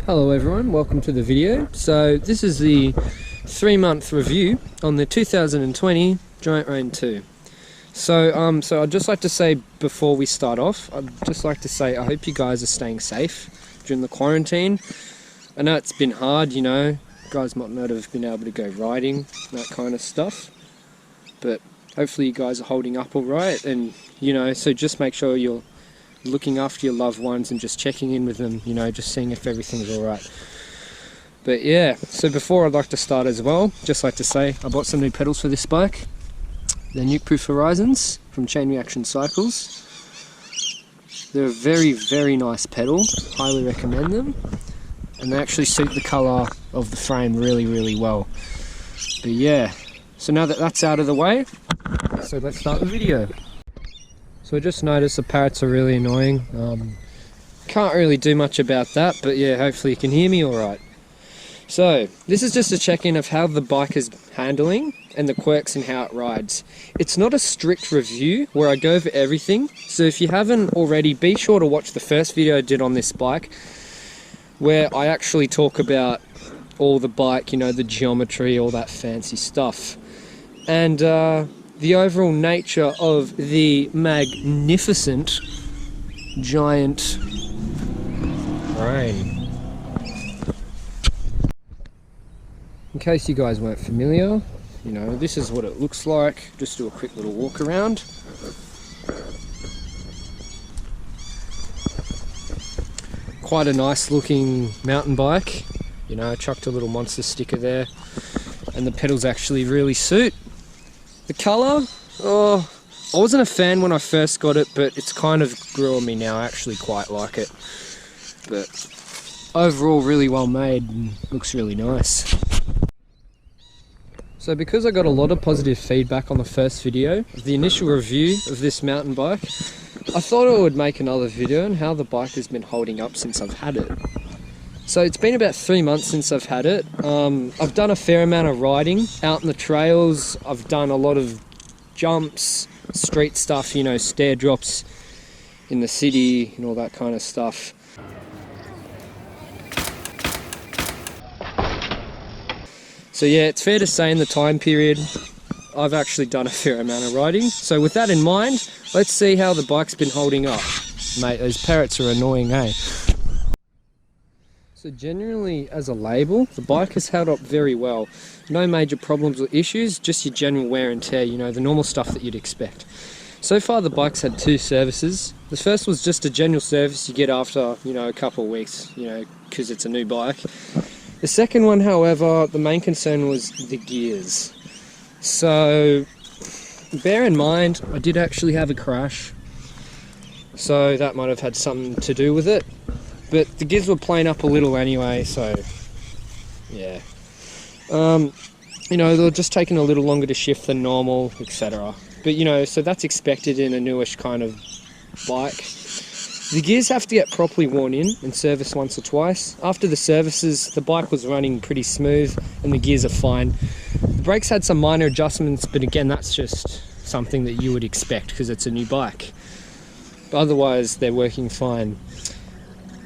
Hello everyone, welcome to the video. So this is the 3-month review on the 2020 Giant Rain 2. So I'd just like to say before we start off, I hope you guys are staying safe during the quarantine. I know it's been hard, you know, guys might not have been able to go riding, that kind of stuff. But hopefully you guys are holding up alright, and you know, so just make sure you're looking after your loved ones and just checking in with them, you know, just seeing if everything's alright. But yeah, so before I'd like to start as well, just like to say I bought some new pedals for this bike. They're Nuke Proof Horizons from Chain Reaction Cycles. They're a very, very nice pedal, highly recommend them, and they actually suit the colour of the frame really, really well. But yeah, so now that that's out of the way, so let's start the video. So I just noticed the parrots are really annoying. Can't really do much about that, but yeah, hopefully you can hear me alright. So, this is just a check-in of how the bike is handling and the quirks and how it rides. It's not a strict review where I go over everything, so if you haven't already, be sure to watch the first video I did on this bike, where I actually talk about all the bike, you know, the geometry, all that fancy stuff. And the overall nature of the magnificent Giant Rain. In case you guys weren't familiar, you know, this is what it looks like. Just do a quick little walk around. Quite a nice looking mountain bike. You know, I chucked a little monster sticker there, and the pedals actually really suit. The colour, oh, I wasn't a fan when I first got it, but it's kind of grew on me now. I actually quite like it. But overall, really well made and looks really nice. So because I got a lot of positive feedback on the first video, the initial review of this mountain bike, I thought I would make another video on how the bike has been holding up since I've had it. So it's been about 3 months since I've had it. I've done a fair amount of riding out in the trails. I've done a lot of jumps, street stuff, you know, stair drops in the city and all that kind of stuff. So yeah, it's fair to say in the time period, I've actually done a fair amount of riding. So with that in mind, let's see how the bike's been holding up. Mate, those parrots are annoying, eh? So generally, as a label, the bike has held up very well. No major problems or issues, just your general wear and tear, you know, the normal stuff that you'd expect. So far the bike's had 2 services. The first was just a general service you get after, you know, a couple of weeks, you know, because it's a new bike. The second one, however, the main concern was the gears. So, bear in mind, I did actually have a crash, so that might have had something to do with it. But the gears were playing up a little anyway, so yeah. You know, they're just taking a little longer to shift than normal, etc. But you know, so that's expected in a newish kind of bike. The gears have to get properly worn in and serviced once or twice. After the services, the bike was running pretty smooth and the gears are fine. The brakes had some minor adjustments, but again, that's just something that you would expect because it's a new bike. But otherwise, they're working fine.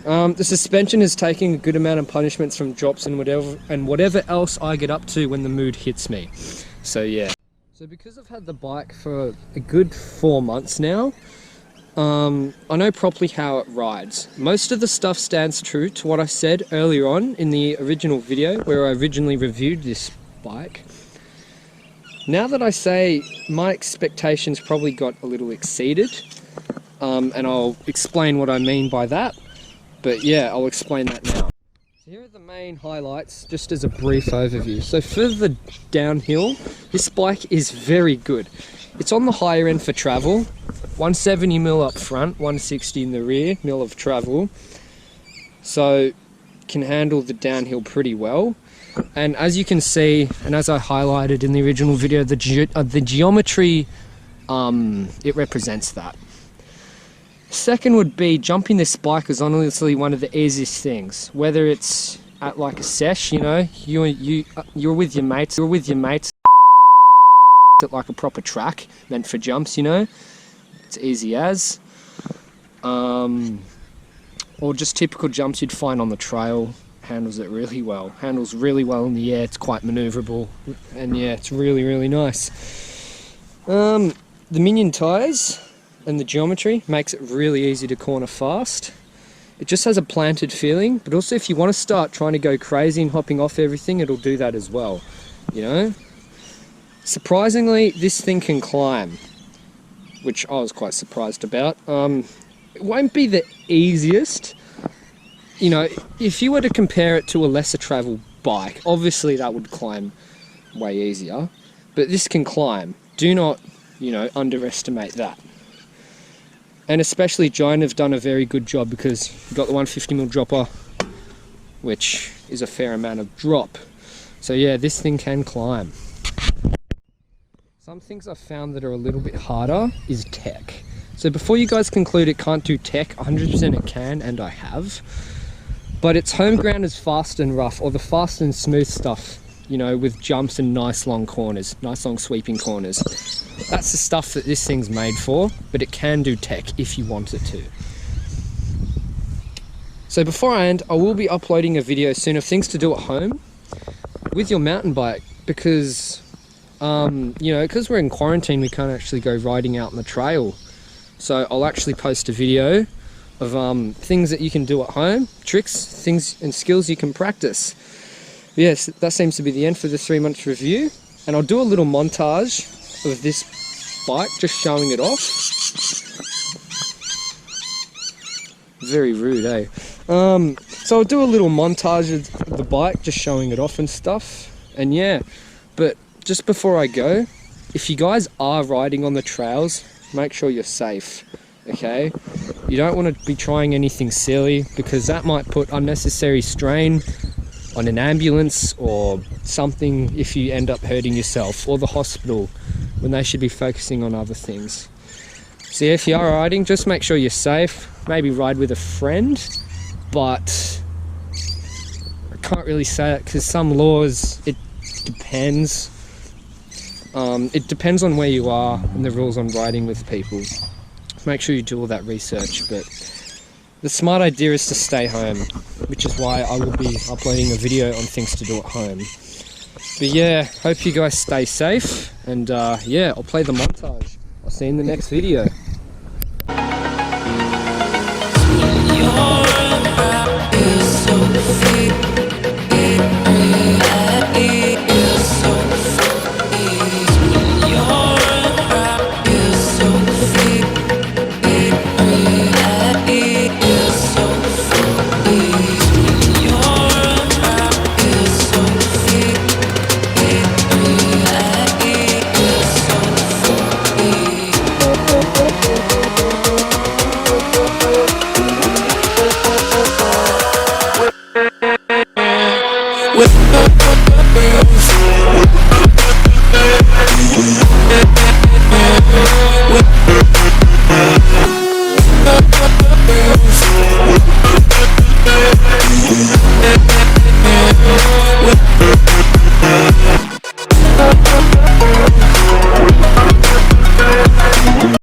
The suspension is taking a good amount of punishments from drops and whatever else I get up to when the mood hits me. So yeah. So because I've had the bike for a good 4 months now, I know properly how it rides. Most of the stuff stands true to what I said earlier on in the original video where I originally reviewed this bike. Now that I say my expectations probably got a little exceeded, and I'll explain what I mean by that. But yeah, I'll explain that now. So here are the main highlights, just as a brief overview. So for the downhill, this bike is very good. It's on the higher end for travel. 170mm up front, 160 in the rear, mil of travel. So can handle the downhill pretty well. And as you can see, and as I highlighted in the original video, the geometry, it represents that. Second would be jumping this bike is honestly one of the easiest things. Whether it's at like a sesh, you know, you're with your mates, at like a proper track meant for jumps, you know, it's easy as. Or just typical jumps you'd find on the trail. handles it really well. Handles really well in the air, it's quite manoeuvrable, and yeah, it's really, really nice. The minion tyres and the geometry makes it really easy to corner fast. It just has a planted feeling, but also if you want to start trying to go crazy and hopping off everything, it'll do that as well, you know? Surprisingly, this thing can climb, which I was quite surprised about. It won't be the easiest. You know, if you were to compare it to a lesser travel bike, obviously that would climb way easier, but this can climb. Do not, you know, underestimate that. And especially Giant have done a very good job because you've got the 150mm dropper, which is a fair amount of drop. So yeah, this thing can climb. Some things I've found that are a little bit harder is tech. So before you guys conclude it can't do tech, 100% it can, and I have. But its home ground is fast and rough, or the fast and smooth stuff, you know, with jumps and nice long corners, nice long sweeping corners. That's the stuff that this thing's made for, but it can do tech if you want it to. So before I end, I will be uploading a video soon of things to do at home with your mountain bike, because, you know, because we're in quarantine, we can't actually go riding out on the trail. So I'll actually post a video of things that you can do at home, tricks, things and skills you can practice. But yes, that seems to be the end for the 3-month review, and I'll do a little montage of this bike, just showing it off. Very rude, eh? So I'll do a little montage of the bike, just showing it off and stuff, and yeah. But just before I go, if you guys are riding on the trails, make sure you're safe, okay? You don't want to be trying anything silly, because that might put unnecessary strain on an ambulance or something if you end up hurting yourself, or the hospital, when they should be focusing on other things. So yeah, if you are riding, just make sure you're safe. Maybe ride with a friend, but I can't really say it because some laws, it depends. It depends on where you are and the rules on riding with people. Make sure you do all that research, but the smart idea is to stay home, which is why I will be uploading a video on things to do at home. But yeah, hope you guys stay safe, and yeah, I'll play the montage. I'll see you in the next video.